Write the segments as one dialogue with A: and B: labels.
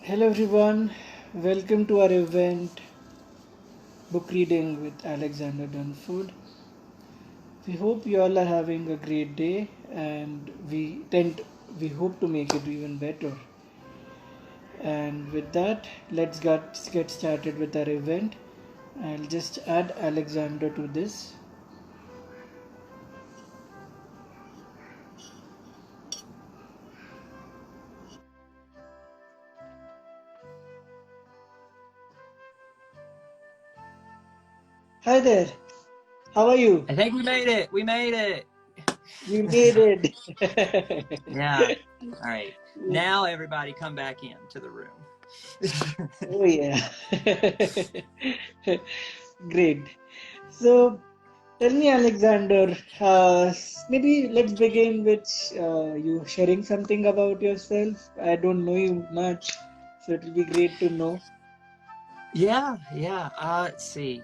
A: Hello everyone, welcome to our event Book Reading with Alexander Dunford. We hope you all are having a great day and we hope to make it even better. And with that, let's get started with our event. I'll just add Alexander to this. Hi there, how are you?
B: I think we made it. We made it.
A: We made it.
B: Yeah. All right. Now everybody come back into the room.
A: Oh yeah. Great. So tell me, Alexander, maybe let's begin with you sharing something about yourself. I don't know you much, so it will be great to know.
B: Yeah. Let's see.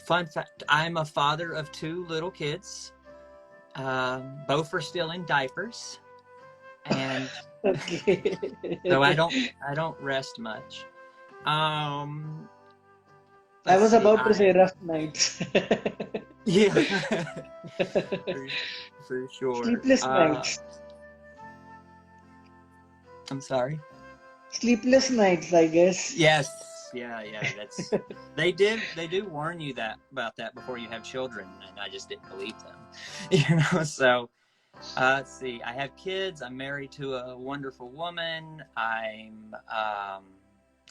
B: Fun fact, I'm a father of two little kids. Both are still in diapers. And
A: Okay.
B: so I don't rest much. Um
A: I
B: let's
A: was
B: see.
A: about to say rough nights.
B: Yeah. for sure.
A: Sleepless nights.
B: I'm sorry.
A: Sleepless nights, I guess.
B: Yes. Yeah. That's they do warn you about that before you have children, and I just didn't believe them. So let's see. I have kids. I'm married to a wonderful woman. I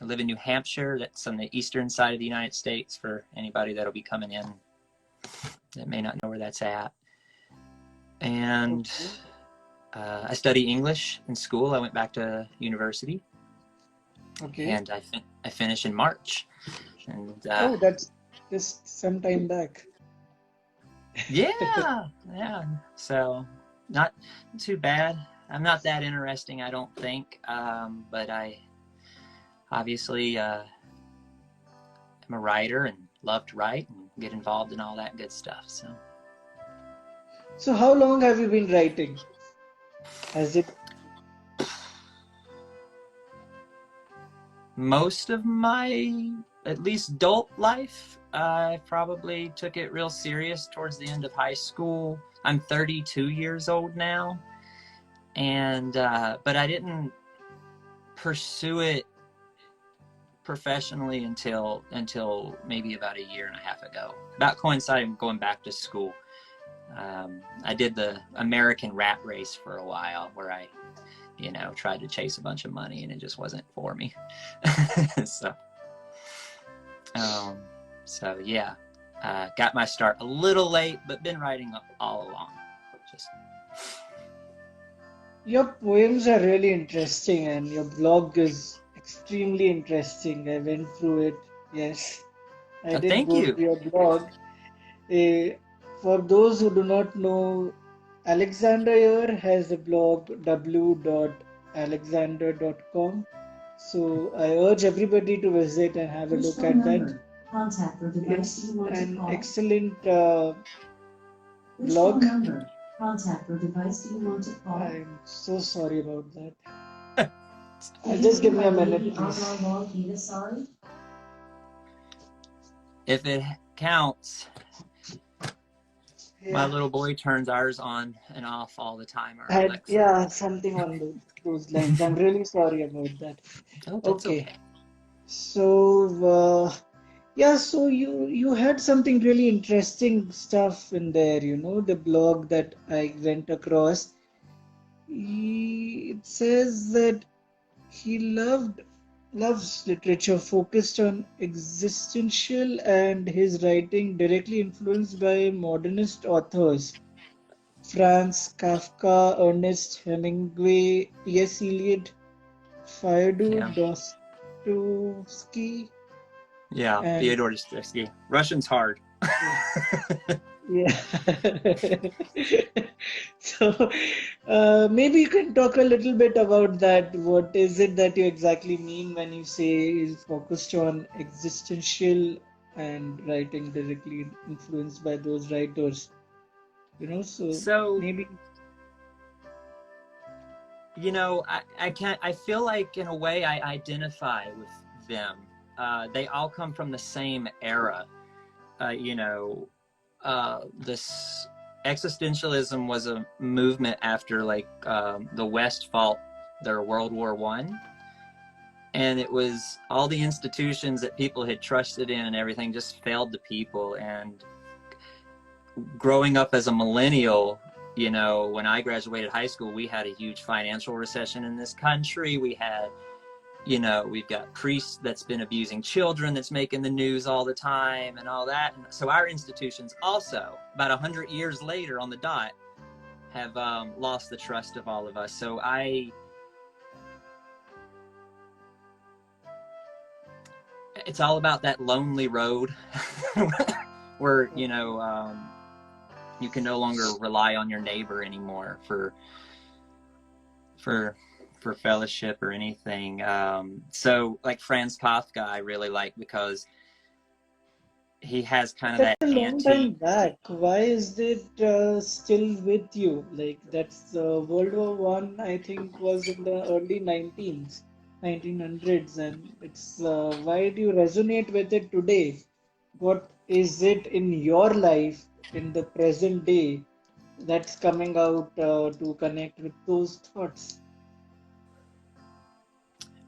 B: live in New Hampshire. That's on the eastern side of the United States for anybody that'll be coming in that may not know where that's at. And I study English in school. I went back to university.
A: Okay.
B: And I finish in March. And
A: oh, that's just some time back.
B: yeah. So not too bad. I'm not that interesting, I don't think. But I obviously am a writer and love to write and get involved in all that good stuff.
A: So how long have you been writing? Has it
B: Most of my, at least adult life, I probably took it real serious towards the end of high school. I'm 32 years old now, and but I didn't pursue it professionally until maybe about a year and a half ago, about coinciding going back to school. I did the American rat race for a while, where I tried to chase a bunch of money, and it just wasn't for me. So yeah, got my start a little late, but been writing all along.
A: Your poems are really interesting, and your blog is extremely interesting. I went through it. Yes, I did
B: Thank
A: go
B: you.
A: through your blog. For those who do not know, Alexander here has a blog w.alexander.com. So I urge everybody to visit and have a look at that. It's an excellent blog.
C: Contact the device you want to call.
A: I'm so sorry about that. Just give me a minute, please.
B: If it counts, my little boy turns ours on and off all the time.
A: Yeah, something on those lines. I'm really sorry about that.
B: Oh, that's okay.
A: So yeah, so you had something really interesting stuff in there, the blog that I went across. It says that he loves literature focused on existential, and his writing directly influenced by modernist authors. Franz Kafka, Ernest Hemingway, T.S. Eliot, Fyodor Dostoevsky.
B: Yeah, Fyodor Dostoevsky. Russian's hard.
A: Yeah. So maybe you can talk a little bit about that. What is it that you exactly mean when you say is focused on existential and writing directly influenced by those writers? So maybe.
B: You know, I can't, I feel like in a way I identify with them. They all come from the same era. You know, this existentialism was a movement after like the West fought their World War I. And it was all the institutions that people had trusted in and everything just failed the people. And growing up as a millennial, you know, when I graduated high school, we had a huge financial recession in this country. We had, you know, we've got priests that's been abusing children that's making the news all the time and all that. And so our institutions also, about 100 years later on the dot, have lost the trust of all of us. So it's all about that lonely road where, you know, you can no longer rely on your neighbor anymore for fellowship or anything. So like Franz Kafka, I really like because he has kind of
A: That's
B: that
A: a long
B: anti.
A: time back. Why is it still with you? Like that's World War One, I think, was in the early 1900s, and it's why do you resonate with it today? What is it in your life in the present day that's coming out to connect with those thoughts?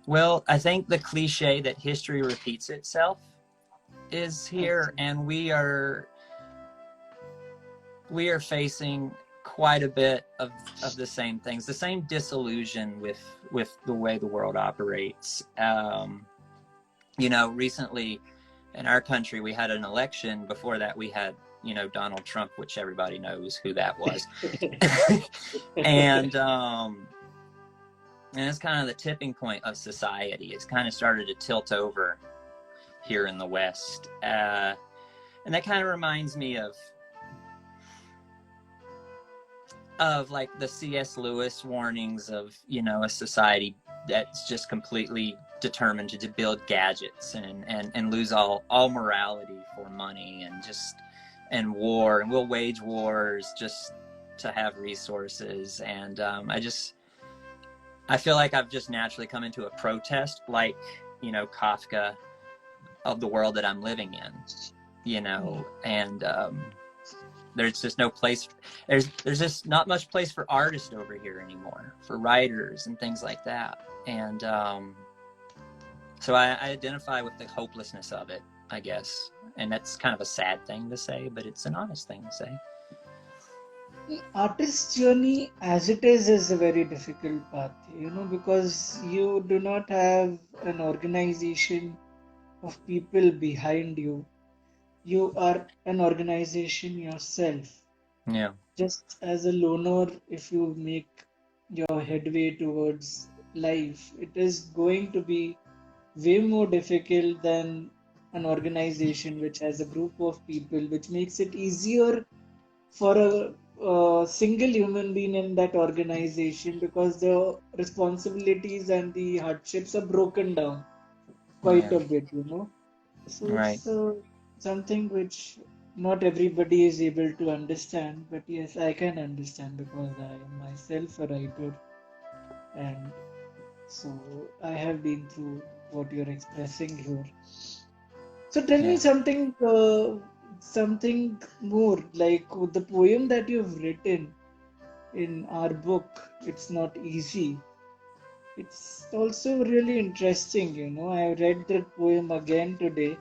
B: Well, I think the cliche that history repeats itself is here, and we are facing quite a bit of the same things, the same disillusion with the way the world operates. You know, recently in our country, we had an election. Before that, we had, you know, Donald Trump, which everybody knows who that was. and it's kind of the tipping point of society. It's kind of started to tilt over here in the West. And that kind of reminds me of like the C.S. Lewis warnings of, you know, a society that's just completely determined to build gadgets and lose all morality for money and war, and we'll wage wars just to have resources. And I feel like I've just naturally come into a protest, like, you know, Kafka, of the world that I'm living in, you know. And there's just no place, there's just not much place for artists over here anymore, for writers and things like that. And so I identify with the hopelessness of it, I guess. And that's kind of a sad thing to say, but it's an honest thing to say.
A: Artist's journey as it is a very difficult path, you know, because you do not have an organization of people behind you. You are an organization yourself.
B: Yeah.
A: Just as a loner, if you make your headway towards life, it is going to be way more difficult than an organization which has a group of people, which makes it easier for a single human being in that organization because the responsibilities and the hardships are broken down quite
B: Yeah.
A: a bit, you know. So
B: Right.
A: it's something which not everybody is able to understand, but yes, I can understand because I am myself a writer, and so I have been through what you're expressing here. So tell me
B: Yeah.
A: something more like the poem that you've written in our book. It's not easy. It's also really interesting, you know. I read that poem again today.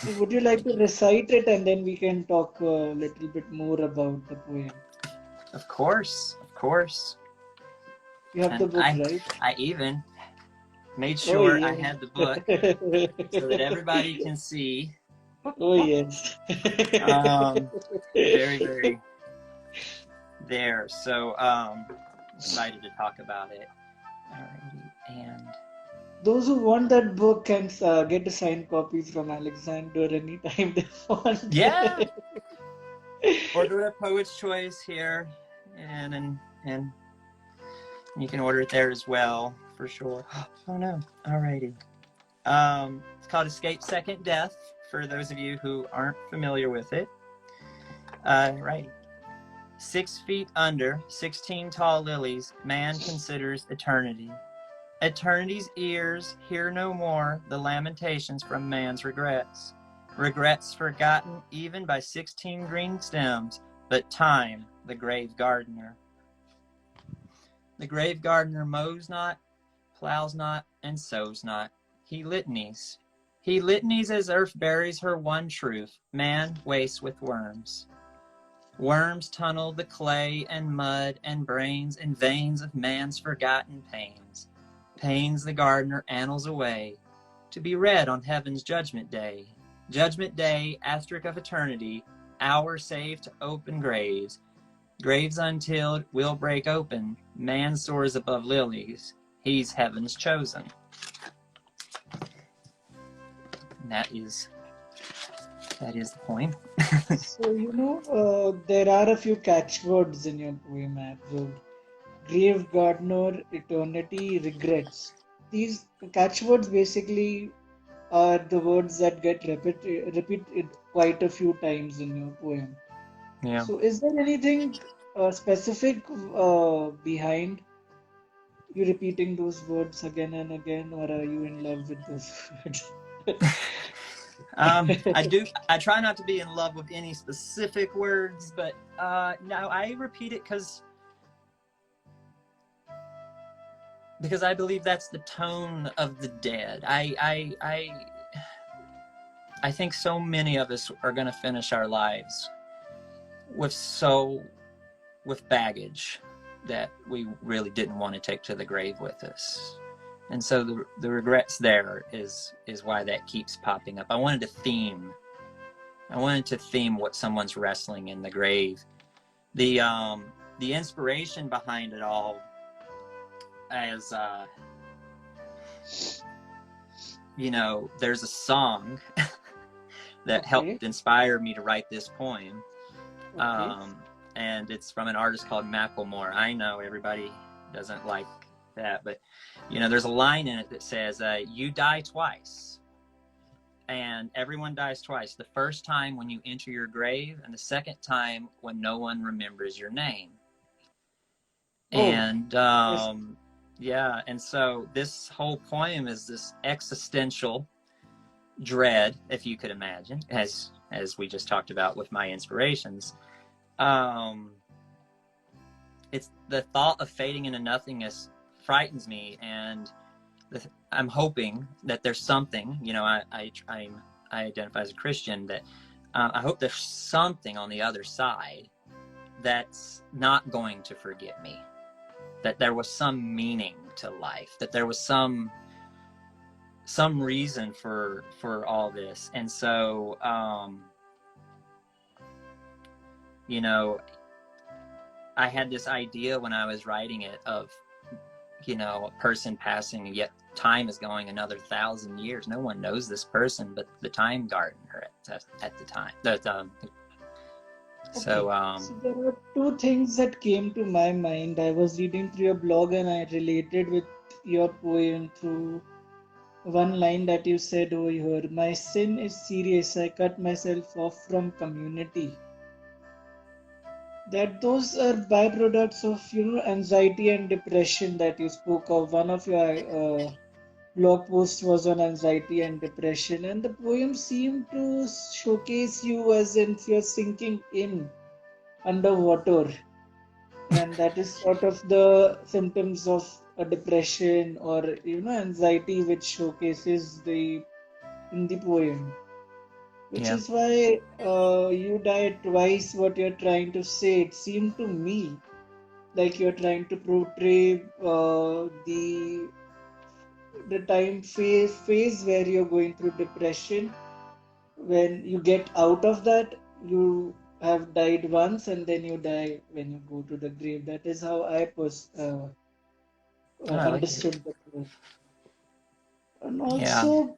A: So would you like to recite it and then we can talk a little bit more about the poem?
B: Of course. Of course.
A: You have the
B: And
A: book, right?
B: I even made
A: Oh
B: sure I
A: yeah.
B: had the book so that everybody can see.
A: Oh yes.
B: Very, very there. So excited to talk about it. Alrighty. And
A: Those who want that book can get a signed copy from Alexander anytime they want.
B: yeah, order a Poet's Choice here, and you can order it there as well for sure. Oh no. Alrighty. It's called Escape Second Death for those of you who aren't familiar with it. Right. 6 feet under, 16 tall lilies, man considers eternity. Eternity's ears hear no more the lamentations from man's regrets. Regrets forgotten even by 16 green stems, but time, the grave gardener. The grave gardener mows not, plows not, and sows not. He litanies. He litanies as earth buries her one truth, man wastes with worms. Worms tunnel the clay and mud and brains and veins of man's forgotten pains. Pains the gardener annals away, to be read on heaven's judgment day. Judgment day, asterisk of eternity, hour saved to open graves. Graves untilled will break open, man soars above lilies, he's heaven's chosen. And that is the poem.
A: So, there are a few catchwords in your poem, Abdul. Grave gardener, eternity, regrets. These catchwords basically are the words that get repeated quite a few times in your poem.
B: Yeah.
A: So, is there anything specific behind you repeating those words again and again, or are you in love with those words?
B: I try not to be in love with any specific words, but no, I repeat it because I believe that's the tone of the dead. I think so many of us are going to finish our lives with baggage that we really didn't want to take to the grave with us. And so the regrets there is why that keeps popping up. I wanted to theme what someone's wrestling in the grave. The inspiration behind it all, as there's a song that helped inspire me to write this poem. And it's from an artist called Macklemore. I know everybody doesn't like that, but there's a line in it that says, you die twice, and everyone dies twice. The first time when you enter your grave, and the second time when no one remembers your name. And yeah, and so this whole poem is this existential dread, if you could imagine, as we just talked about with my inspirations. It's the thought of fading into nothingness frightens me, and I'm hoping that there's something. I identify as a Christian, that I hope there's something on the other side that's not going to forget me, that there was some meaning to life, that there was some reason for all this. And so I had this idea when I was writing it of a person passing, yet time is going another 1,000 years. No one knows this person but the time gardener at the time. So
A: there are two things that came to my mind. I was reading through your blog and I related with your poem through one line that you said over here. My sin is serious. I cut myself off from community. That those are byproducts of anxiety and depression that you spoke of. One of your blog posts was on anxiety and depression, and the poem seemed to showcase you as if you're sinking in underwater, and that is sort of the symptoms of a depression or anxiety, which showcases in the poem. Which is why you died twice. What you're trying to say, it seemed to me like you're trying to portray the time phase where you're going through depression. When you get out of that, you have died once, and then you die when you go to the grave. That is how I understood the poem. And also,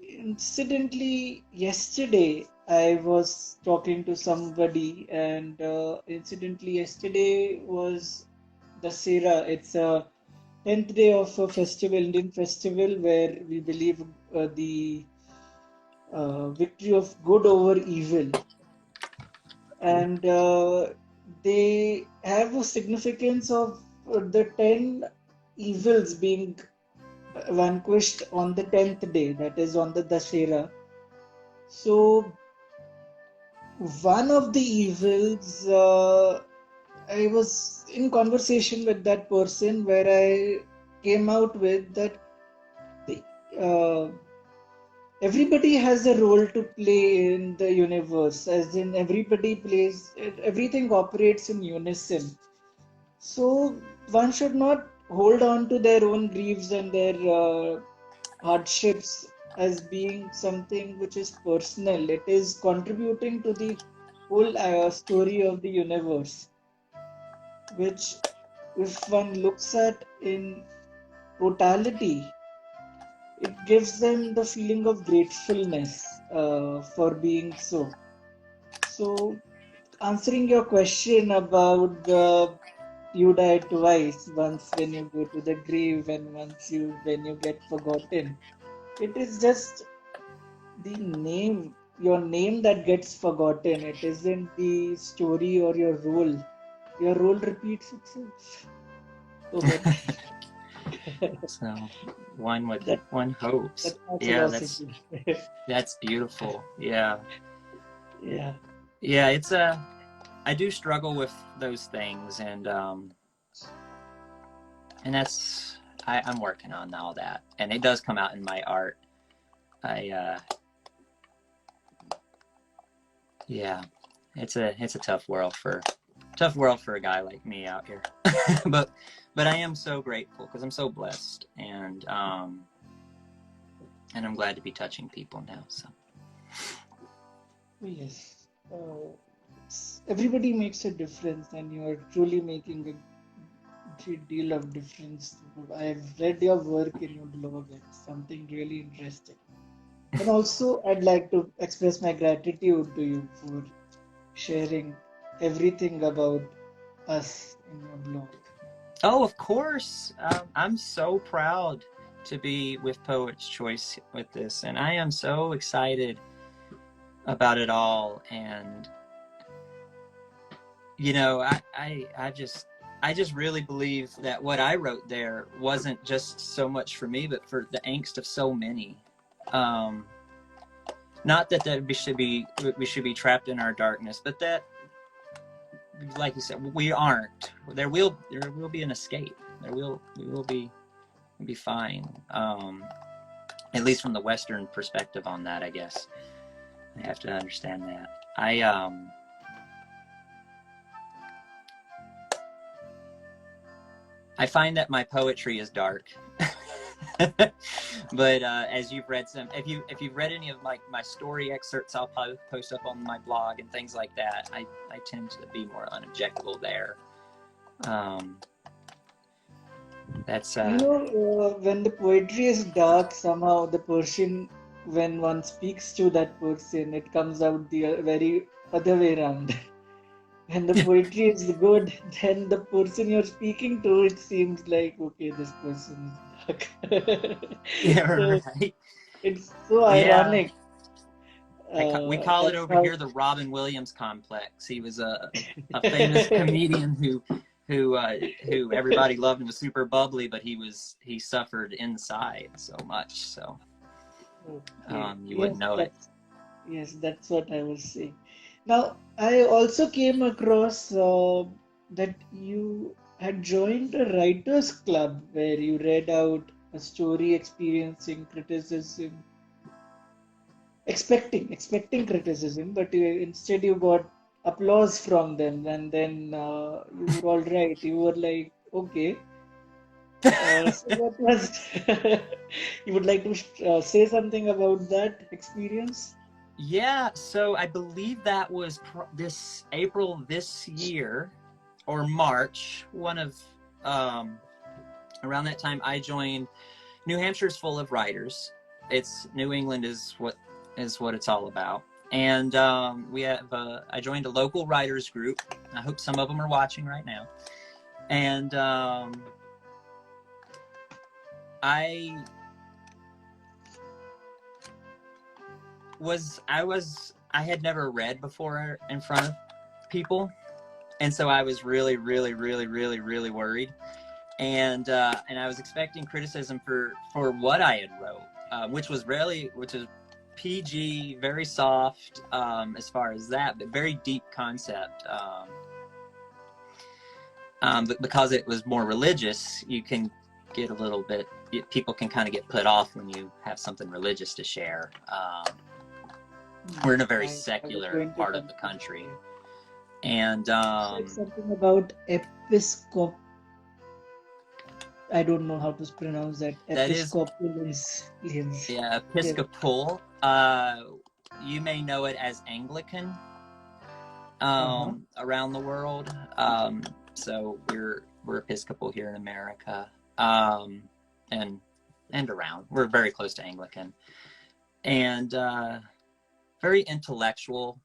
A: incidentally, yesterday I was talking to somebody, and incidentally, yesterday was Dasera. It's a 10th day of a festival, Indian festival, where we believe the victory of good over evil. and they have a significance of the 10 evils being vanquished on the 10th day, that is on the Dashera. So, one of the evils, I was in conversation with that person where I came out with that the, uh, everybody has a role to play in the universe, as in everybody plays, everything operates in unison. So one should not hold on to their own griefs and their hardships as being something which is personal. It is contributing to the whole story of the universe, which, if one looks at in totality, it gives them the feeling of gratefulness for being so. So, answering your question about the you die twice, once when you go to the grave and once you when you get forgotten. It is just the name, your name that gets forgotten. It isn't the story or your role. Your role repeats itself. So, but
B: So one would
A: that
B: one hopes.
A: that's my
B: Yeah,
A: philosophy.
B: that's beautiful. Yeah.
A: Yeah.
B: Yeah, it's I do struggle with those things, and that's I'm working on all that, and it does come out in my art. I yeah, it's a tough world for a guy like me out here. but I am so grateful because I'm so blessed, and I'm glad to be touching people now. So
A: Yes. Everybody makes a difference, and you are truly making a great deal of difference. I've read your work in your blog. It's something really interesting. And also, I'd like to express my gratitude to you for sharing everything about us in your blog.
B: oh, of course, I'm so proud to be with Poet's Choice with this, and I am so excited about it all. And you know, I just really believe that what I wrote there wasn't just so much for me, but for the angst of so many. Um, Not that we should be trapped in our darkness, but that, like you said, we aren't. There will be an escape. We will be fine. At least from the Western perspective on that, I guess I have to understand that. I find that my poetry is dark. But as you've read if you've read any of my story excerpts, I'll post up on my blog and things like that. I tend to be more unobjectable there. That's
A: When the poetry is dark, somehow the person, when one speaks to that person, it comes out the very other way around. When the poetry is good, then the person you're speaking to, it seems like, okay, this person is dark.
B: yeah,
A: So
B: right.
A: it's so
B: Yeah,
A: ironic.
B: we call it
A: That's
B: over
A: how.
B: here the Robin Williams complex. He was a famous comedian who everybody loved and was super bubbly, but he suffered inside so much, so
A: Okay.
B: you wouldn't know it.
A: That's what I was saying. Now, I also came across that you had joined a writers' club where you read out a story experiencing criticism, expecting criticism, but instead you got applause from them, and then you were all right. You were like, okay. So what was you would like to say something about that experience?
B: Yeah, so I believe that was this April this year or March. One of around that time I joined. New Hampshire's full of writers. It's New England is what it's all about. And we have I joined a local writers group. I hope some of them are watching right now. And I had never read before in front of people. And so I was really, really, really, really, really worried. And I was expecting criticism for what I had wrote, which was PG, very soft as far as that, but very deep concept. But because it was more religious, you can get a little bit, people can kind of get put off when you have something religious to share. We're in a very secular part of the country. And
A: something about Episcop. I don't know how to pronounce that. Episcopalians.
B: Yeah, Episcopal. You may know it as Anglican around the world. So we're Episcopal here in America, and around. We're very close to Anglican, and very intellectual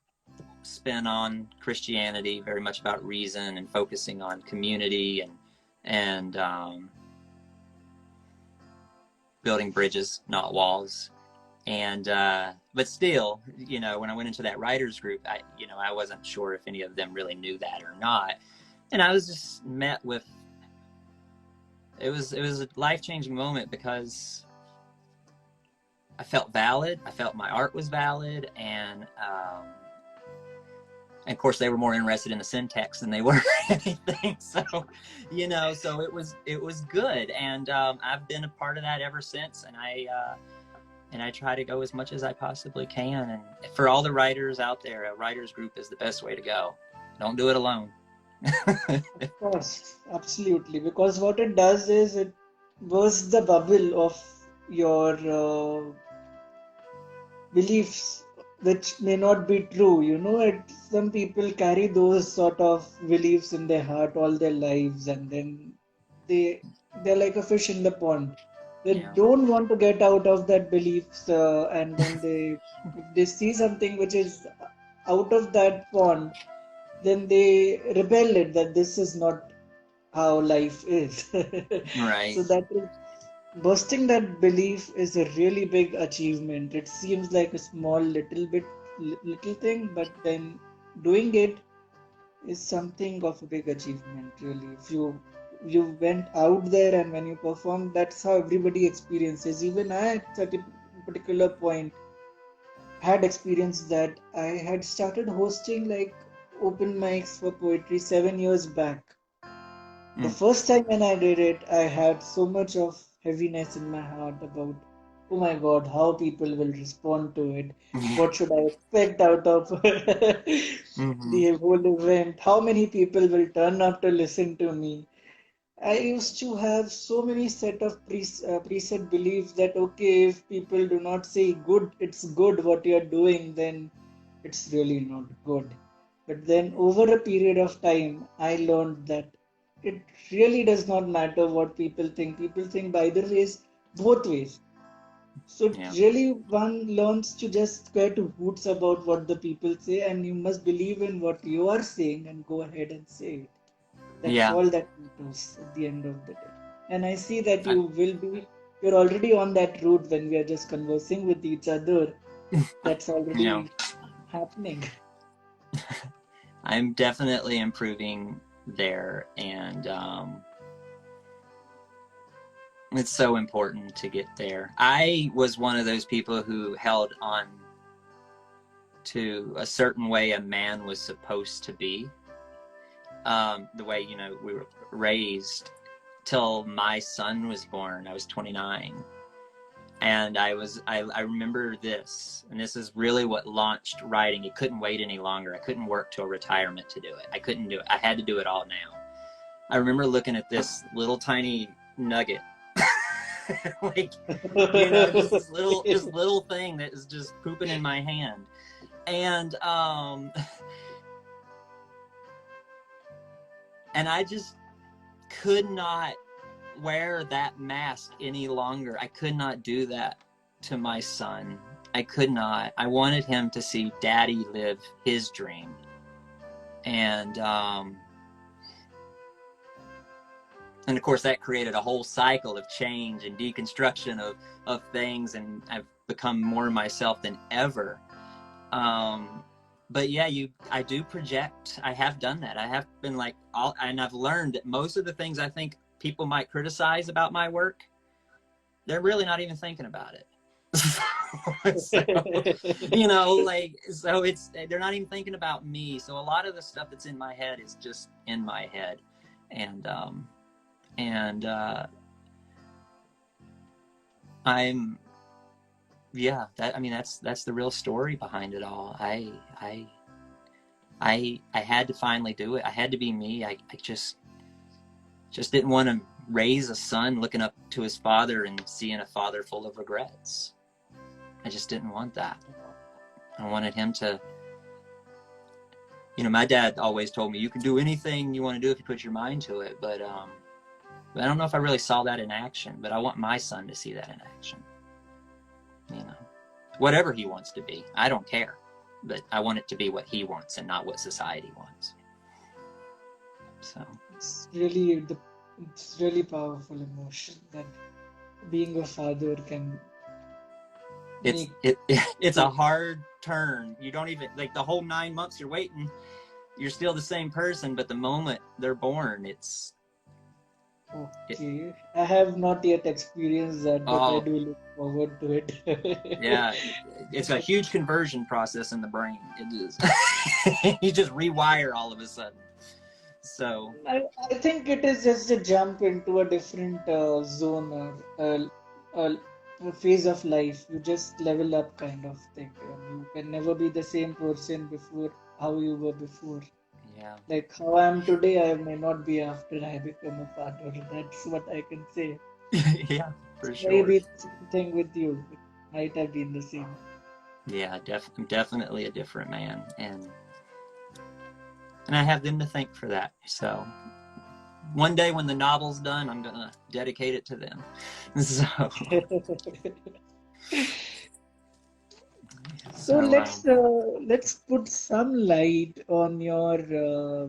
B: spin on Christianity. Very much about reason and focusing on community and building bridges, not walls. And but still, you know, when I went into that writers group, I wasn't sure if any of them really knew that or not. And I was just met with, it was a life-changing moment, because I felt valid. I felt my art was valid, and of course they were more interested in the syntax than they were anything. So, you know, so it was good, and I've been a part of that ever since. And I try to go as much as I possibly can. And for all the writers out there, a writers group is the best way to go. Don't do it alone.
A: Of course, absolutely. Because what it does is it bursts the bubble of your beliefs, which may not be true. You know, some people carry those sort of beliefs in their heart all their lives, and then they're like a fish in the pond. They don't want to get out of that beliefs, and then if they see something which is out of that pond, then they rebel it that this is not how life is.
B: Right.
A: So that is, bursting that belief is a really big achievement. It seems like a small little thing, but then doing it is something of a big achievement, really. If you went out there, and when you performed, that's how everybody experiences. Even I, at a particular point, had experienced that. I had started hosting like open mics for poetry 7 years back. The first time when I did it, I had so much of heaviness in my heart about, oh my God, how people will respond to it. What should I expect out of the whole event? How many people will turn up to listen to me? I used to have so many set of preset beliefs that, okay, if people do not say good, it's good what you're doing, then it's really not good. But then over a period of time, I learned that it really does not matter what people think. People think by either ways, both ways. So really one learns to just get to hoots about what the people say, and you must believe in what you are saying and go ahead and say it. That's all that matters at the end of the day. And I see that you're already on that route when we are just conversing with each other. That's already happening.
B: I'm definitely improving there, and it's so important to get there. I was one of those people who held on to a certain way a man was supposed to be, the way, you know, we were raised, till my son was born. I was 29. And I remember this, and this is really what launched writing. It couldn't wait any longer. I couldn't work till retirement to do it. I couldn't do it. I had to do it all now. I remember looking at this little tiny nugget, like, you know, just this little thing that is just pooping in my hand. And and I just could not wear that mask any longer. I could not do that to my son. I could not. I wanted him to see Daddy live his dream. And of course that created a whole cycle of change and deconstruction of things, and I've become more myself than ever. but yeah, I do project. I have done that. I have been like, and I've learned that most of the things I think people might criticize about my work, they're really not even thinking about it. So, you know, like, so they're not even thinking about me. So a lot of the stuff that's in my head is just in my head. And that's the real story behind it all. I had to finally do it. I had to be me. I just didn't want to raise a son looking up to his father and seeing a father full of regrets. I just didn't want that. I wanted him to, you know, my dad always told me, you can do anything you want to do if you put your mind to it. But I don't know if I really saw that in action, but I want my son to see that in action. You know, whatever he wants to be, I don't care, but I want it to be what he wants and not what society wants. So
A: it's really powerful emotion that being a father can make.
B: It's a hard turn. You don't even, like, the whole 9 months you're waiting, you're still the same person, but the moment they're born, it's
A: okay. I have not yet experienced that, but I do look forward to it.
B: Yeah, it's a huge conversion process in the brain. It is. You just rewire all of a sudden. So
A: I think it is just a jump into a different zone or a phase of life. You just level up, kind of thing. You can never be the same person before how you were before.
B: yeah.
A: Like how I am today, I may not be after I become a father. That's what I can say.
B: Yeah, for sure.
A: Maybe the same thing with you. It might have been the same.
B: Yeah, definitely a different man, and I have them to thank for that. So one day when the novel's done, I'm gonna dedicate it to them. So
A: So let's put some light on your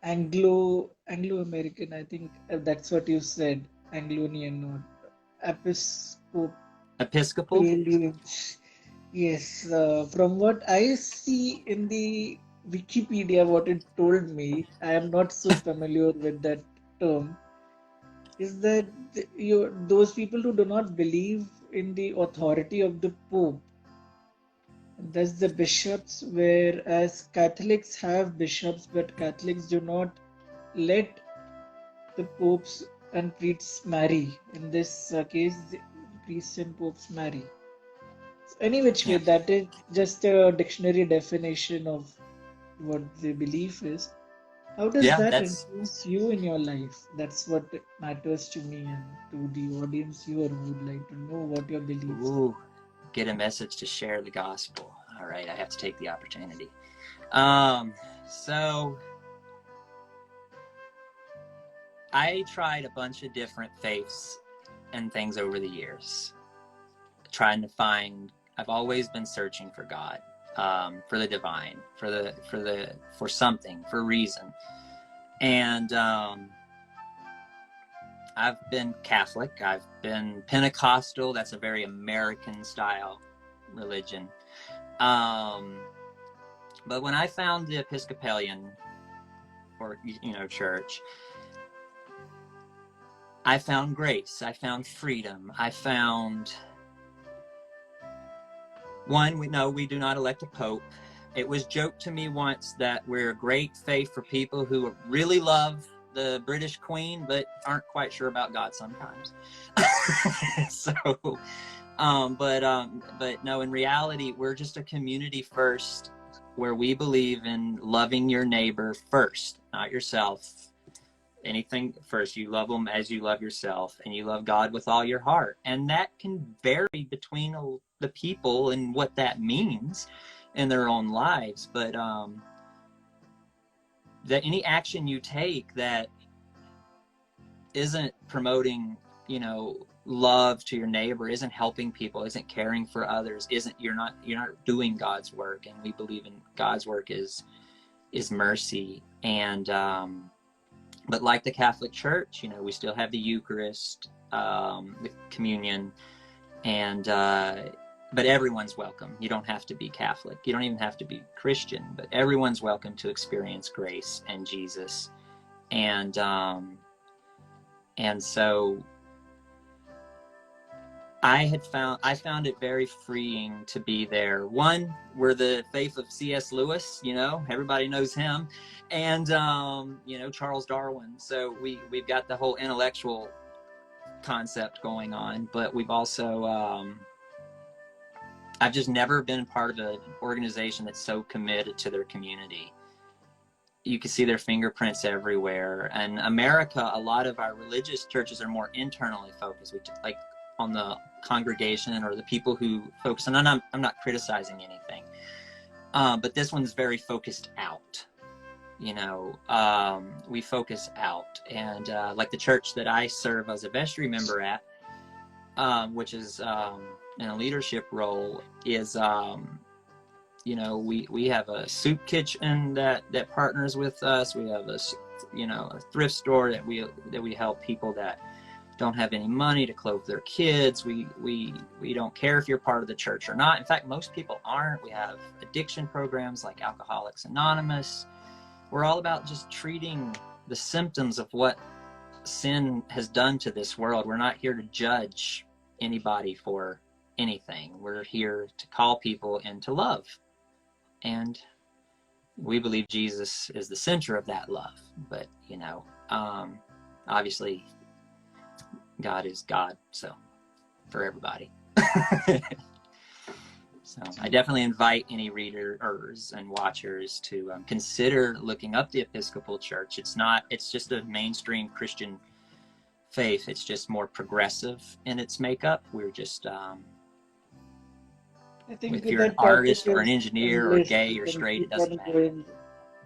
A: Anglo American. I think that's what you said, Anglonian or Episcopal.
B: Episcopal.
A: Yes, from what I see in the Wikipedia, what it told me, I am not so familiar with that term. Is that those people who do not believe in the authority of the Pope, that's the bishops, whereas Catholics have bishops, but Catholics do not let the popes and priests marry. In this case, the priests and popes marry. So any which way,
B: Yeah.
A: that is just a dictionary definition of what the belief is. How does
B: Yeah,
A: that
B: that's
A: influence you in your life? That's what matters to me and to the audience here who would like to know what your beliefs are.
B: get a message to share the gospel. All right, I have to take the opportunity. So I tried a bunch of different faiths and things over the years, trying to find. I've always been searching for God, for the divine, for something, for reason, and I've been Catholic. I've been Pentecostal. That's a very American style religion. But when I found the Episcopalian, or church, I found grace. I found freedom. I found we do not elect a pope. It was joked to me once that we're a great faith for people who really love the British Queen but aren't quite sure about God sometimes. So, but no, in reality, we're just a community first, where we believe in loving your neighbor first, not yourself. Anything first. You love them as you love yourself, and you love God with all your heart. And that can vary between the people and what that means in their own lives. But that any action you take that isn't promoting, love to your neighbor, isn't helping people, isn't caring for others, you're not doing God's work. And we believe in God's work is mercy. And but like the Catholic Church, we still have the Eucharist, the communion, and but everyone's welcome. You don't have to be Catholic. You don't even have to be Christian, but everyone's welcome to experience grace and Jesus. And so I found it very freeing to be there. One, we're the faith of C.S. Lewis, you know, everybody knows him, and you know, Charles Darwin. So we've got the whole intellectual concept going on, but we've also I've just never been part of an organization that's so committed to their community. You can see their fingerprints everywhere. And America, a lot of our religious churches are more internally focused, which, like, on the congregation or the people who focus. And I'm not criticizing anything, but this one's very focused out. You know, we focus out, and like the church that I serve as a vestry member at, which is in a leadership role, is you know, we have a soup kitchen that partners with us. We have a, you know, a thrift store that we help people that don't have any money to clothe their kids. We don't care if you're part of the church or not. In fact, most people aren't. We have addiction programs like Alcoholics Anonymous. We're all about just treating the symptoms of what sin has done to this world. We're not here to judge anybody for anything. We're here to call people into love. And we believe Jesus is the center of that love. But, you know, obviously God is God, so for everybody. So I definitely invite any readers and watchers to consider looking up the Episcopal Church. It's just a mainstream Christian faith. It's just more progressive in its makeup. We're just,
A: I think
B: if you're an artist or an engineer or gay or straight, it doesn't matter.
A: Going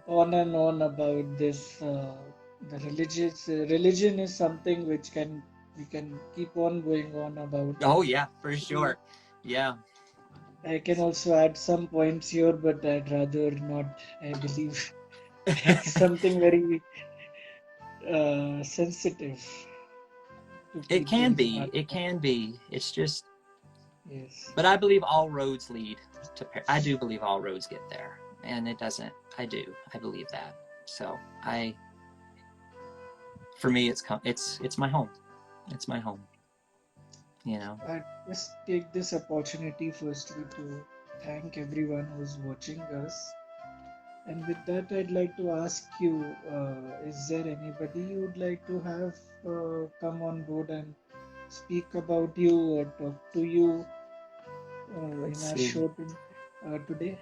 A: on and on about this, the religion is something which we can keep on going on about.
B: Oh yeah, for sure. Yeah.
A: I can also add some points here, but I'd rather not. I believe it's something very sensitive.
B: It can be. It can be. It's just.
A: Yes.
B: But I believe all roads lead to. I do believe all roads get there, and it doesn't. I do. I believe that. So for me, it's my home. It's my home. You know.
A: I just take this opportunity firstly to thank everyone who's watching us. And with that, I'd like to ask you, is there anybody you would like to have come on board and speak about you or talk to you in our show today?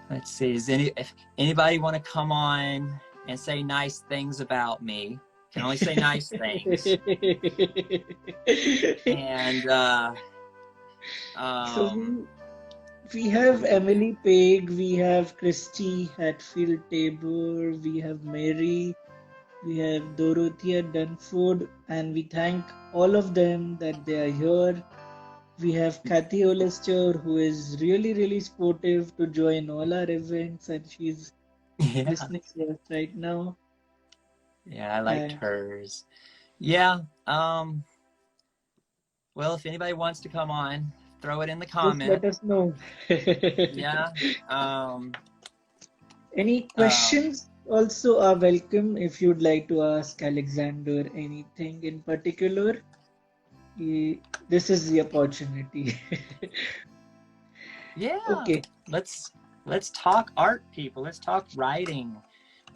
B: Let's see. If anybody want to come on and say nice things about me? Can only say nice things. And
A: so we have Emily Pegg, we have Christy Hatfield Tabor, we have Mary, we have Dorothea Dunford, and we thank all of them that they are here. We have Kathy Olester, who is really, really supportive to join all our events, and she's listening to us right now.
B: Yeah, I liked hers. Yeah. Well, if anybody wants to come on, throw it in the comments.
A: Just let us know.
B: Yeah.
A: Any questions also are welcome. If you'd like to ask Alexander anything in particular, this is the opportunity.
B: Yeah.
A: Okay.
B: Let's talk art, people. Let's talk writing.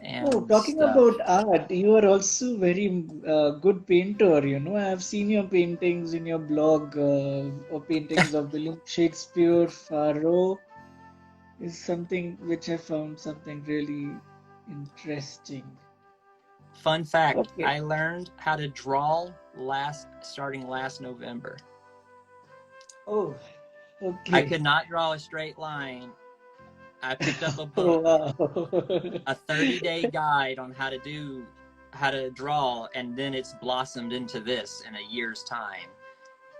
B: And
A: talking about art, you are also very good painter. You know, I have seen your paintings in your blog, or paintings of William Shakespeare. Pharaoh is something which I found something really interesting.
B: Fun fact: I learned how to draw starting last November.
A: Oh, okay.
B: I could not draw a straight line. I picked up a book, a 30-day guide on how to draw, and then it's blossomed into this in a year's time.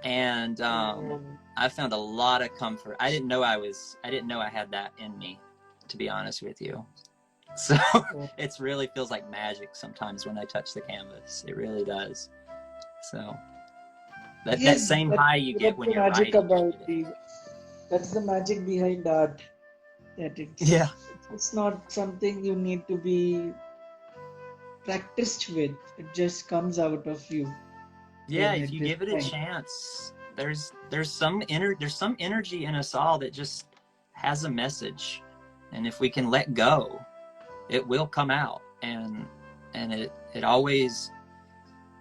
B: And I found a lot of comfort. I didn't know I had that in me, to be honest with you. So it really feels like magic sometimes when I touch the canvas. It really does. So that same high you get when you're writing.
A: That's the magic behind art. That
B: Yeah.
A: it's not something you need to be practiced with. It just comes out of you
B: Yeah,
A: when
B: if
A: it
B: you
A: is
B: give it a
A: time.
B: chance, there's some energy in us all that just has a message. And if we can let go, it will come out. And it always,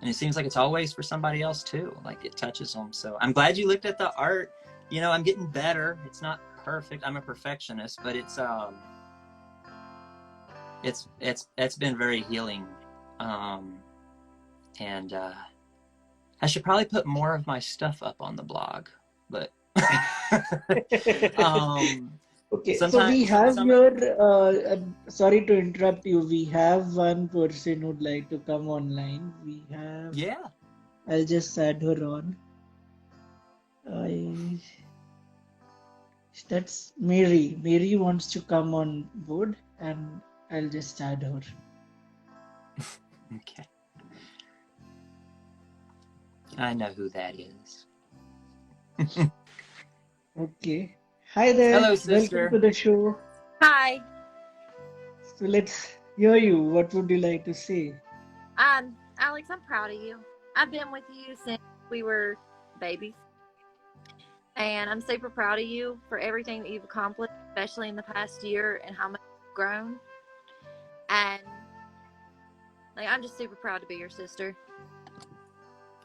B: and it seems like it's always for somebody else too. Like it touches them. So I'm glad you looked at the art. You know, I'm getting better. It's not perfect. I'm a perfectionist, but it's been very healing. And I should probably put more of my stuff up on the blog, but
A: Okay, so we
B: sometimes
A: have your, sorry to interrupt you, we have one person who'd like to come online. We have,
B: yeah.
A: I'll just add her on. I, that's Mary. Mary wants to come on board and I'll just add her.
B: Okay. I know who that is.
A: Okay. Hi there.
B: Hello,
A: Welcome
B: sister.
A: to the show.
D: Hi.
A: So let's hear you. What would you like to say?
D: Alex, I'm proud of you. I've been with you since we were babies. And I'm super proud of you for everything that you've accomplished, especially in the past year and how much you've grown. And like I'm just super proud to be your sister.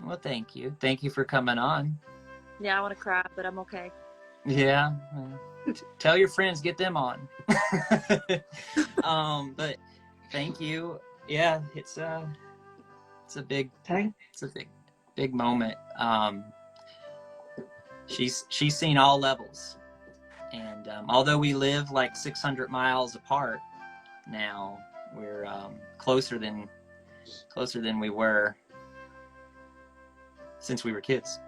B: Well, thank you. Thank you for coming on.
D: Yeah, I want to cry, but I'm okay.
B: Yeah. Tell your friends, get them on. But thank you. Yeah, it's a big moment. She's seen all levels, and although we live like 600 miles apart now, we're closer than we were since we were kids.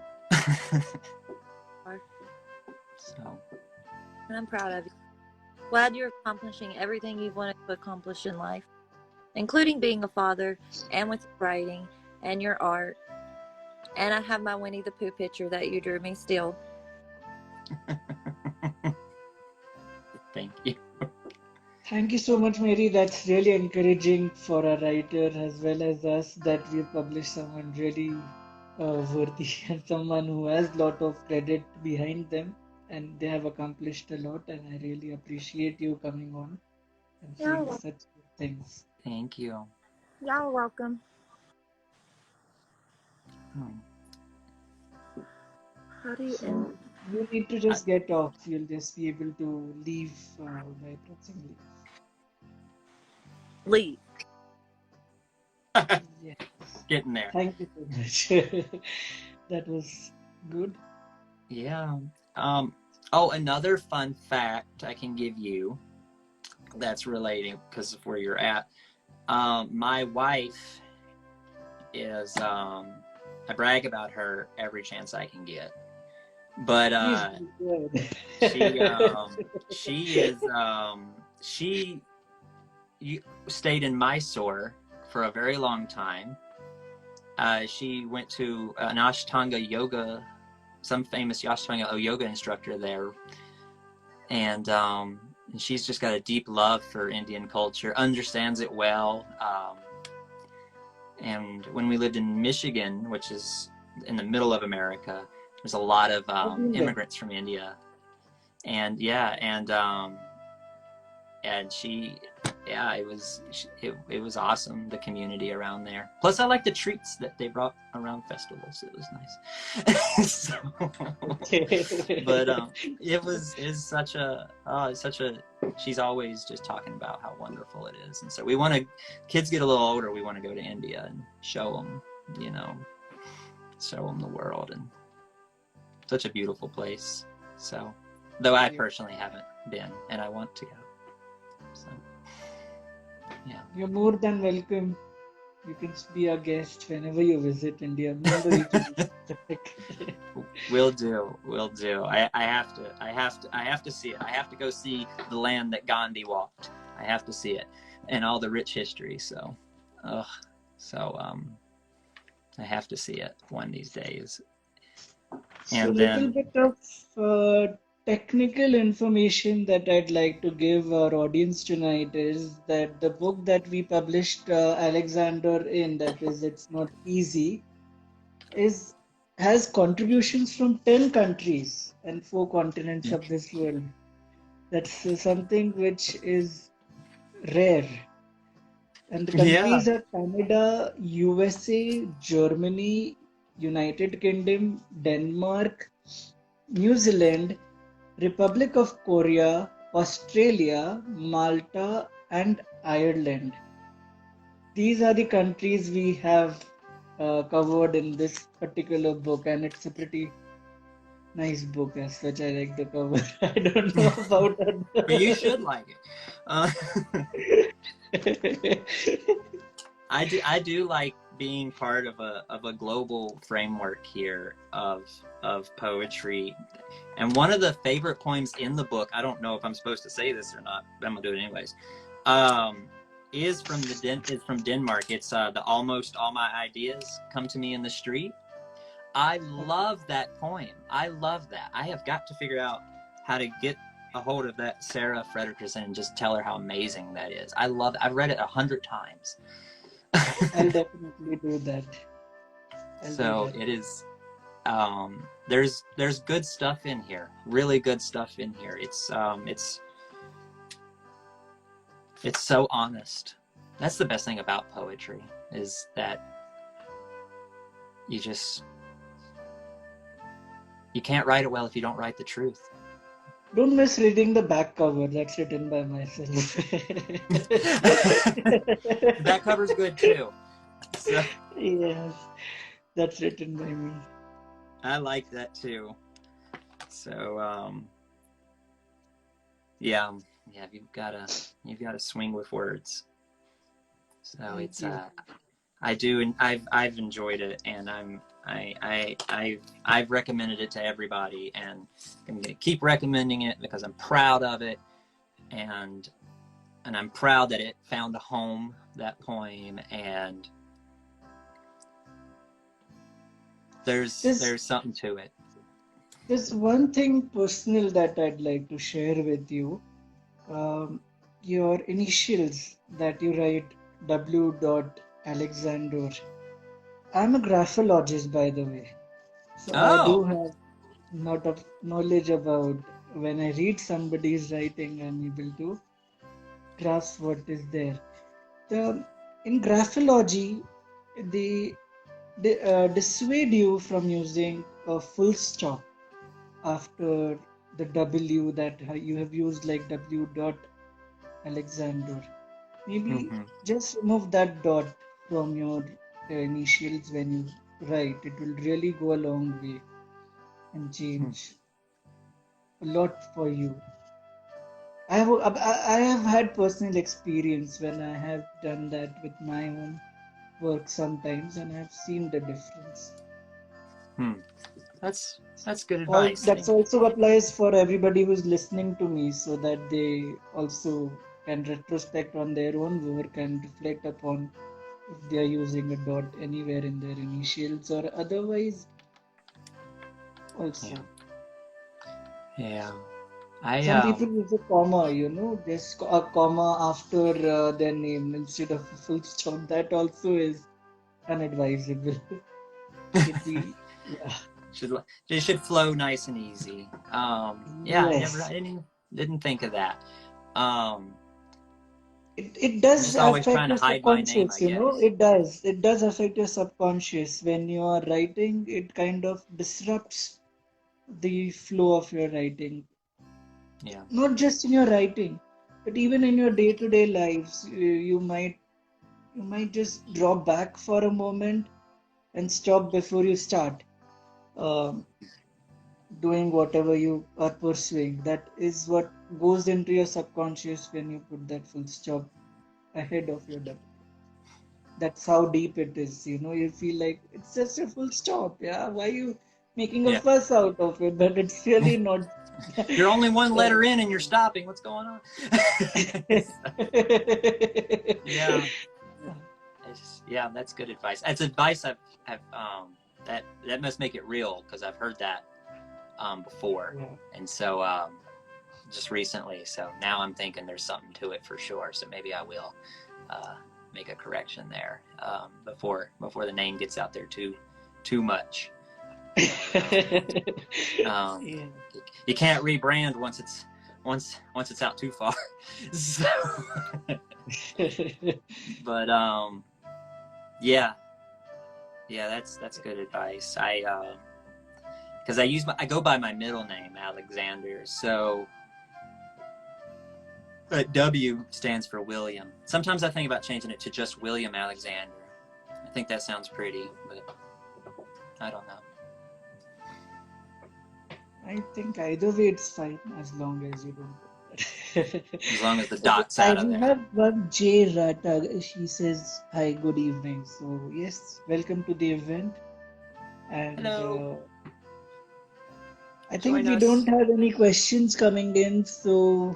B: So,
D: And I'm proud of you. Glad you're accomplishing everything you've wanted to accomplish in life, including being a father and with your writing and your art. And I have my Winnie the Pooh picture that you drew me still.
B: thank you.
A: Thank you so much, Mary. That's really encouraging for a writer as well as us that we've published someone really worthy and someone who has a lot of credit behind them and they have accomplished a lot. And I really appreciate you coming on and saying such good things.
B: Thank you.
D: Y'all are welcome. How do you end?
A: You need to just get off. You'll just be able to leave by pressing
D: Leave.
A: yes.
B: Getting there.
A: Thank you so much. That was good.
B: Yeah. Oh, another fun fact I can give you that's relating because of where you're at. My wife is I brag about her every chance I can get. But she stayed in Mysore for a very long time. She went to an Ashtanga yoga, some famous Ashtanga yoga instructor there, and she's just got a deep love for Indian culture, understands it well. And when we lived in Michigan, which is in the middle of America, there's a lot of immigrants from India, and she, it was awesome, the community around there. Plus, I like the treats that they brought around festivals. It was nice. But it's such a she's always just talking about how wonderful it is, and so we want to. Kids get a little older, we want to go to India and show them the world, and such a beautiful place. So, though I personally haven't been, and I want to go. So, yeah.
A: You're more than welcome. You can be a guest whenever you visit India. Mumbai.
B: Will do. I have to see it. I have to go see the land that Gandhi walked. I have to see it and all the rich history. So, I have to see it one of these days.
A: So a little bit of technical information that I'd like to give our audience tonight is that the book that we published Alexander in, that is It's Not Easy, is has contributions from 10 countries and 4 continents of this world. That's something which is rare. And the
B: Yeah.
A: countries are Canada, USA, Germany, United Kingdom, Denmark, New Zealand, Republic of Korea, Australia, Malta, and Ireland. These are the countries we have covered in this particular book, and it's a pretty nice book as such. I like the cover. I don't know about
B: But you
A: other.
B: should like it. I do like being part of a global framework here of poetry. And one of the favorite poems in the book, I don't know if I'm supposed to say this or not, but I'm gonna do it anyways. Is from Denmark. It's the Almost All My Ideas Come to Me in the Street. I love that poem. I love that. I have got to figure out how to get a hold of that Sarah Fredrickson and just tell her how amazing that is. I love it. I've read it 100 times.
A: I'll definitely do that.
B: So it is. There's good stuff in here. Really good stuff in here. It's so honest. That's the best thing about poetry, is that you can't write it well if you don't write the truth.
A: Don't miss reading the back cover. That's written by myself.
B: That cover's good too. So,
A: Yes, that's written by me.
B: I like that too. So yeah, you've gotta swing with words. So
A: Thank
B: it's
A: you.
B: I do, and I've enjoyed it, and I've recommended it to everybody, and I'm gonna keep recommending it because I'm proud of it, and I'm proud that it found a home, that poem, and there's something to it.
A: There's one thing personal that I'd like to share with you. Your initials that you write, W. Alexander. I'm a graphologist, by the way. So I do
B: Oh,
A: have a lot of knowledge about when I read somebody's writing, I'm able to grasp what is there. In graphology, they dissuade you from using a full stop after the W that you have used, like W. Alexander. Maybe just remove that dot from your initials when you write. It will really go a long way and change a lot for you. I have had personal experience when I have done that with my own work sometimes, and I have seen the difference.
B: That's good advice.
A: That also applies for everybody who's listening to me, so that they also can retrospect on their own work and reflect upon if they are using a dot anywhere in their initials or otherwise also.
B: Yeah.
A: Some people use a comma, just a comma after their name instead of a full stop. That also is unadvisable.
B: It should flow nice and easy.
A: Yes.
B: I didn't think of that.
A: It does
B: always
A: affect
B: trying to
A: your
B: hide my name,
A: subconscious,
B: I guess.
A: It does affect your subconscious. When you are writing, it kind of disrupts the flow of your writing.
B: Yeah.
A: Not just in your writing, but even in your day-to-day lives, you might just drop back for a moment and stop before you start doing whatever you are pursuing. That is what goes into your subconscious when you put that full stop ahead of your W. That's how deep it is. You feel like it's just a full stop. Yeah, why are you making a fuss out of it? But it's really not.
B: You're only one letter in and you're stopping. What's going on? Yeah. Yeah, that's good advice. That's advice I've that must make it real, because I've heard that before.
A: Yeah.
B: And so just recently, so now I'm thinking there's something to it for sure. So maybe I will make a correction there before the name gets out there too much.
A: Yeah.
B: You can't rebrand once it's out too far. So, but yeah, that's good advice. Because I go by my middle name, Alexander. So W stands for William. Sometimes I think about changing it to just William Alexander. I think that sounds pretty, but I don't know.
A: I think either way it's fine as long as you don't put that.
B: As long as the dot's out of
A: We
B: there.
A: have one J Rata. She says, "Hi, good evening." So yes, welcome to the event. And
B: Hello.
A: I think
B: Join
A: we
B: us.
A: don't have any questions coming in. So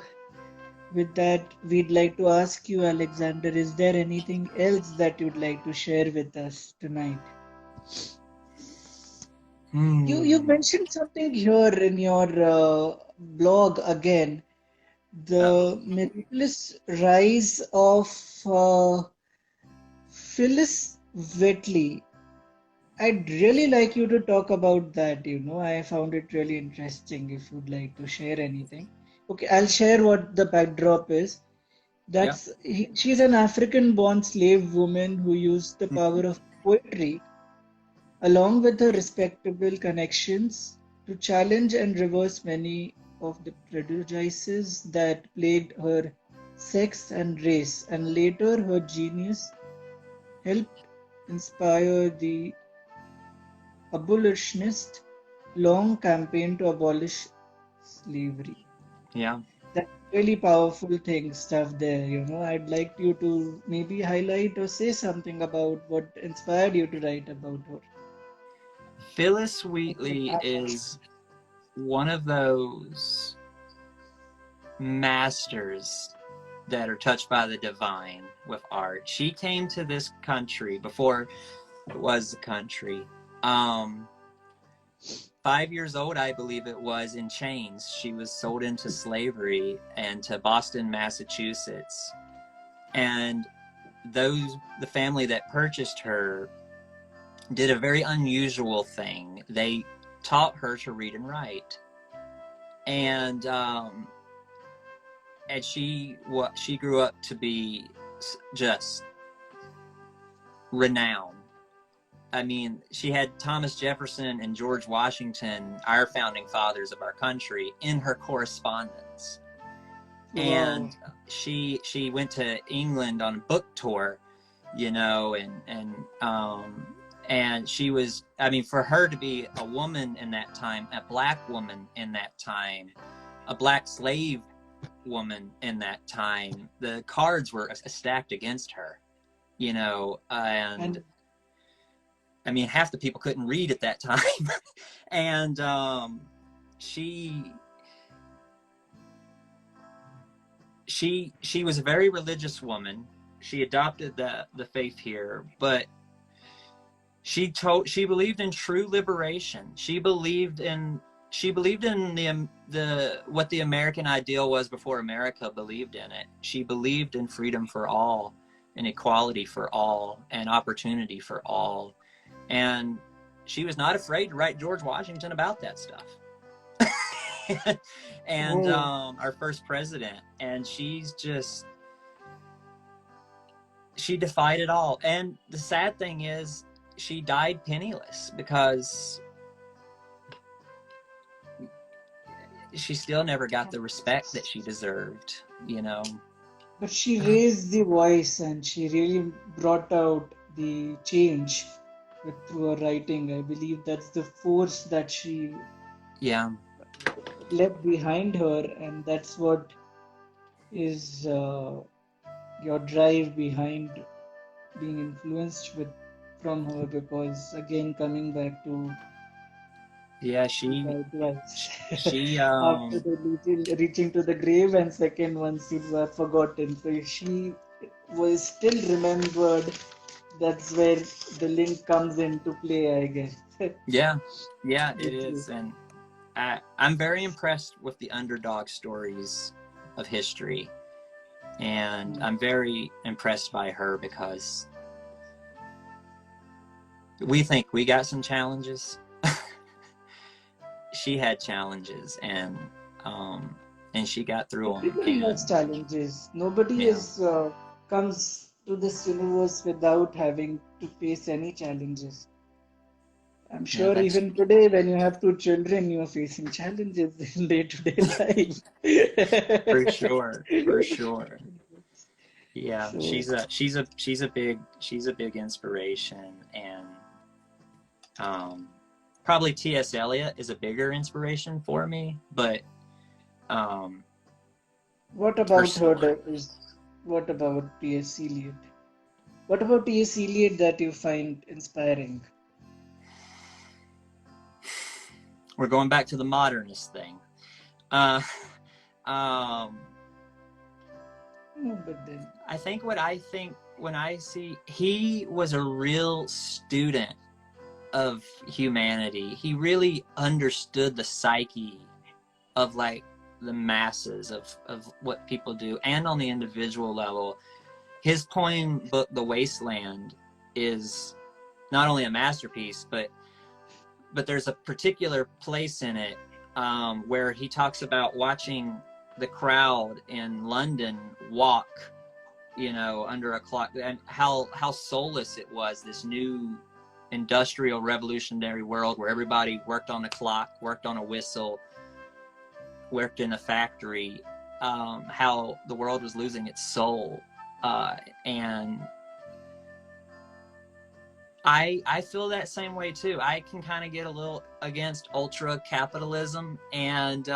A: with that, we'd like to ask you, Alexander, is there anything else that you'd like to share with us tonight? You mentioned something here in your blog again, the miraculous rise of Phyllis Wheatley. I'd really like you to talk about that. I found it really interesting. If you'd like to share anything, okay, I'll share what the backdrop is. She's an African-born slave woman who used the power of poetry along with her respectable connections, to challenge and reverse many of the prejudices that plagued her sex and race, and later her genius helped inspire the abolitionist long campaign to abolish slavery.
B: Yeah.
A: That's really powerful stuff there. I'd like you to maybe highlight or say something about what inspired you to write about her.
B: Phyllis Wheatley is one of those masters that are touched by the divine with art. She came to this country before it was the country. 5 years old, I believe it was, in chains. She was sold into slavery and to Boston, Massachusetts. And the family that purchased her did a very unusual thing. They taught her to read and write. And she grew up to be just renowned. I mean, she had Thomas Jefferson and George Washington, our founding fathers of our country, in her correspondence. Wow. And she went to England on a book tour, and she was, I mean, for her to be a woman in that time, a black woman in that time, a black slave woman in that time, the cards were stacked against her, and I mean, half the people couldn't read at that time. And she was a very religious woman. She adopted the faith here, but she believed in true liberation. She believed in the what the American ideal was before America believed in it. She believed in freedom for all and equality for all and opportunity for all. And she was not afraid to write George Washington about that stuff. And our first president. And she defied it all. And the sad thing is, she died penniless because she still never got the respect that she deserved,
A: But she raised the voice and she really brought out the change through her writing. I believe that's the force that she left behind her, and that's what is your drive behind being influenced from her. Because again, coming back to
B: she
A: after the reaching to the grave, and second once you were forgotten, so she was still remembered. That's where the link comes into play, I guess.
B: Yeah, it is. And I'm very impressed with the underdog stories of history, and I'm very impressed by her because we think we got some challenges. She had challenges, and she got through them.
A: Everybody has challenges. Nobody
B: Yeah.
A: comes to this universe without having to face any challenges. I'm
B: Yeah,
A: sure
B: that's
A: even today, when you have two children, you are facing challenges in day-to-day life.
B: for sure, for sure. Yeah,
A: So,
B: she's a big inspiration, and probably T.S. Eliot is a bigger inspiration for me, but
A: what
B: her
A: about her
B: story.
A: what about T.S. Eliot? What about T.S. Eliot that you find inspiring?
B: We're going back to the modernist thing. Uh, um,
A: No, but then
B: I think when I see, he was a real student of humanity. He really understood the psyche of like the masses of what people do, and on the individual level. His poem book, The Wasteland, is not only a masterpiece, but there's a particular place in it where he talks about watching the crowd in London walk, under a clock, and how soulless it was, this new industrial revolutionary world where everybody worked on a clock, worked on a whistle, worked in a factory, how the world was losing its soul. And I feel that same way too. I can kind of get a little against ultra capitalism, and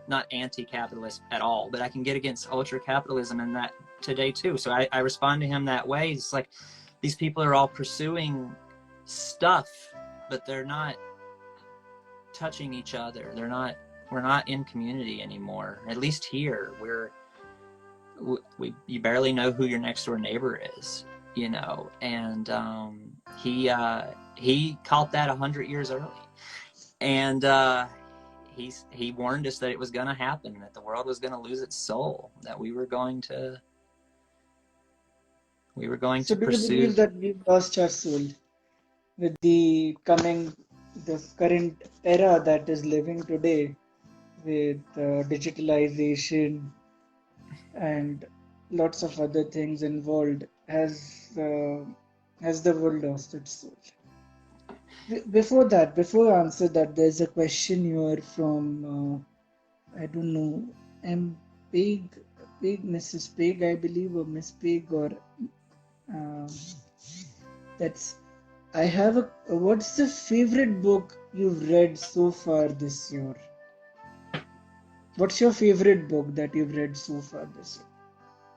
B: not anti-capitalist at all, but I can get against ultra capitalism in that today too. So I respond to him that way. It's like these people are all pursuing stuff, but they're not touching each other. We're not in community anymore. At least here, you barely know who your next door neighbor is, and he caught that 100 years early, and he warned us that it was going to happen, that the world was going to lose its soul, that we were going to
A: so do you
B: pursue.
A: believe that we've lost our soul with the current era that is living today with digitalization and lots of other things involved? Has the world lost its soul? Before I answer that, there's a question here from I don't know, M. Mrs. Pig, I believe, or Miss Pig, or um, that's. I have a. What's the favorite book you've read so far this year? What's your favorite book that you've read so far this year?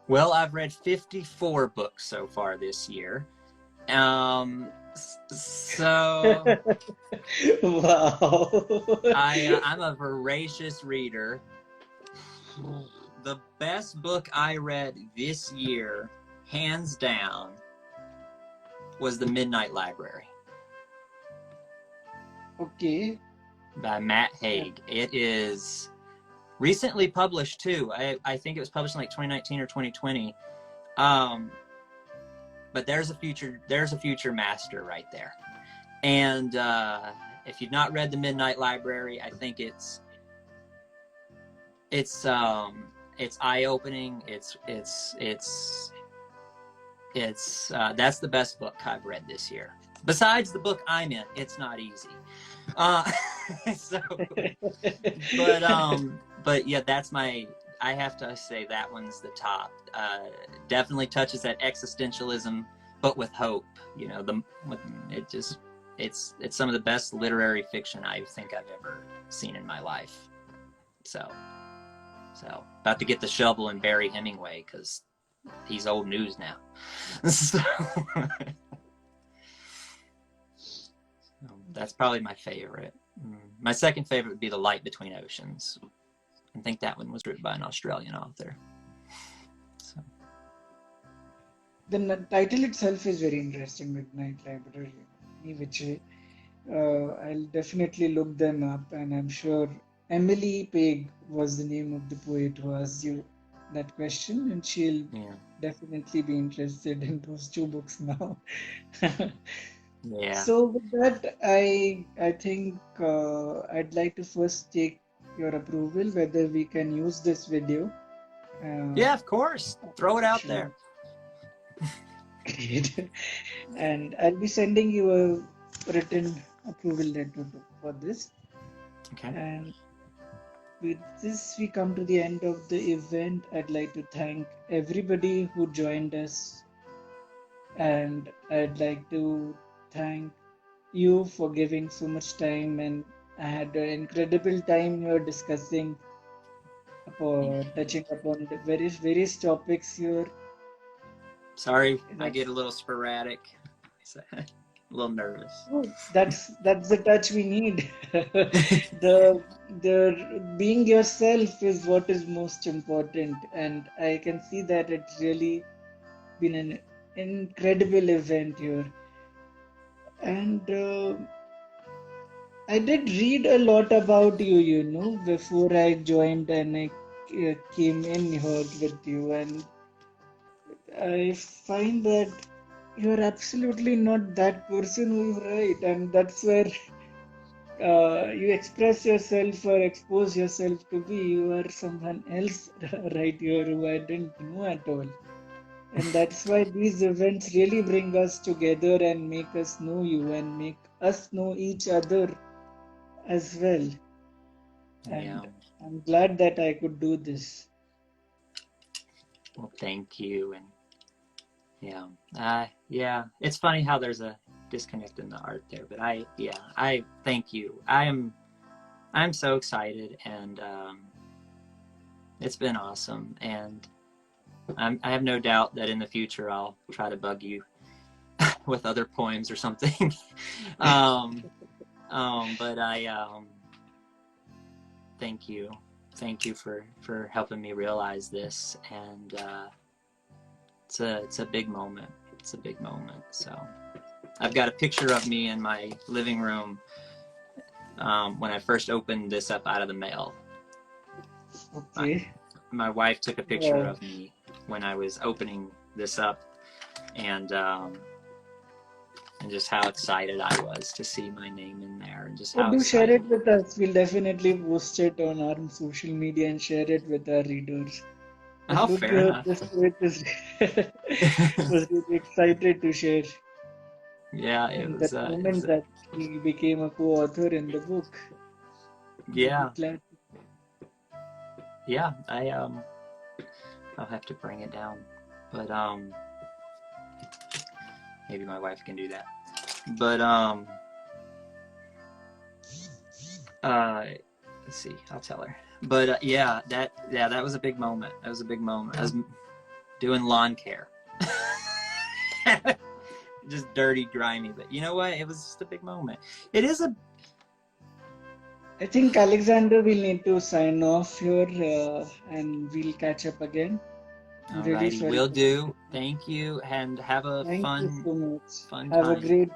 B: Well, I've read 54 books so far this year. So
A: Wow.
B: I'm a voracious reader. The best book I read this year, hands down, was The Midnight Library
A: Okay.
B: by Matt Hague. It is recently published too. I think it was published in like 2019 or 2020. But there's a future master right there. And if you've not read The Midnight Library, I think it's eye-opening. That's the best book I've read this year. Besides the book I'm in, it's not easy. But yeah, I have to say that one's the top. Definitely touches that existentialism, but with hope. It's some of the best literary fiction I think I've ever seen in my life. So about to get the shovel and bury Hemingway because he's old news now. So that's probably my favorite. My second favorite would be The Light Between Oceans. I think that one was written by an Australian author. So.
A: The title itself is very interesting, Midnight Library, which I'll definitely look them up, and I'm sure Emily Pegg was the name of the poet who asked you that question, and she'll
B: Yeah.
A: definitely be interested in those two books now.
B: Yeah.
A: So with that, I think I'd like to first take your approval whether we can use this video.
B: Yeah, of course. Throw it out
A: Sure.
B: there.
A: Great. And I'll be sending you a written approval letter for this.
B: Okay.
A: And with this, we come to the end of the event. I'd like to thank everybody who joined us, and I'd like to thank you for giving so much time. And I had an incredible time here discussing about touching upon the various topics here.
B: Sorry, I get a
A: That's
B: little sporadic. A little nervous.
A: oh, that's the touch we need. The being yourself is what is most important, and I can see that it's really been an incredible event here. And I did read a lot about you, before I joined and I came in here with you, and I find that you're absolutely not that person who you write, and that's where you express yourself or expose yourself to be. You are someone else right here who I didn't know at all. And that's why these events really bring us together and make us know you and make us know each other as well.
B: Yeah.
A: And I'm glad that I could do this.
B: Well, thank you. And yeah, it's funny how there's a disconnect in the art there, but I thank you. I'm so excited, and it's been awesome, and I have no doubt that in the future I'll try to bug you with other poems or something. But thank you for helping me realize this, and it's a big moment. It's a big moment. So I've got a picture of me in my living room when I first opened this up out of the mail.
A: Okay.
B: My wife took a picture
A: Wow.
B: of me when I was opening this up, and just how excited I was to see my name in there, and just
A: So
B: how
A: do share
B: excited.
A: it with us. We'll definitely post it on our social media and share it with our readers. It was
B: Oh,
A: good to
B: fair
A: hear
B: enough.
A: this poet was really excited to share.
B: Yeah,
A: And that moment that he became a co-author in the book. Really
B: yeah,
A: glad.
B: yeah. I'll have to bring it down, but maybe my wife can do that. But let's see, I'll tell her. But that was a big moment. That was a big moment. I was doing lawn care. Just dirty, grimy, but you know what? It was just a big moment. It is a.
A: I think Alexander will need to sign off here, and we'll catch up again. I'm really
B: Alrighty,
A: sorry
B: will
A: for that.
B: do. Thank you, and have a
A: Thank you so much.
B: fun
A: Have a
B: time.
A: great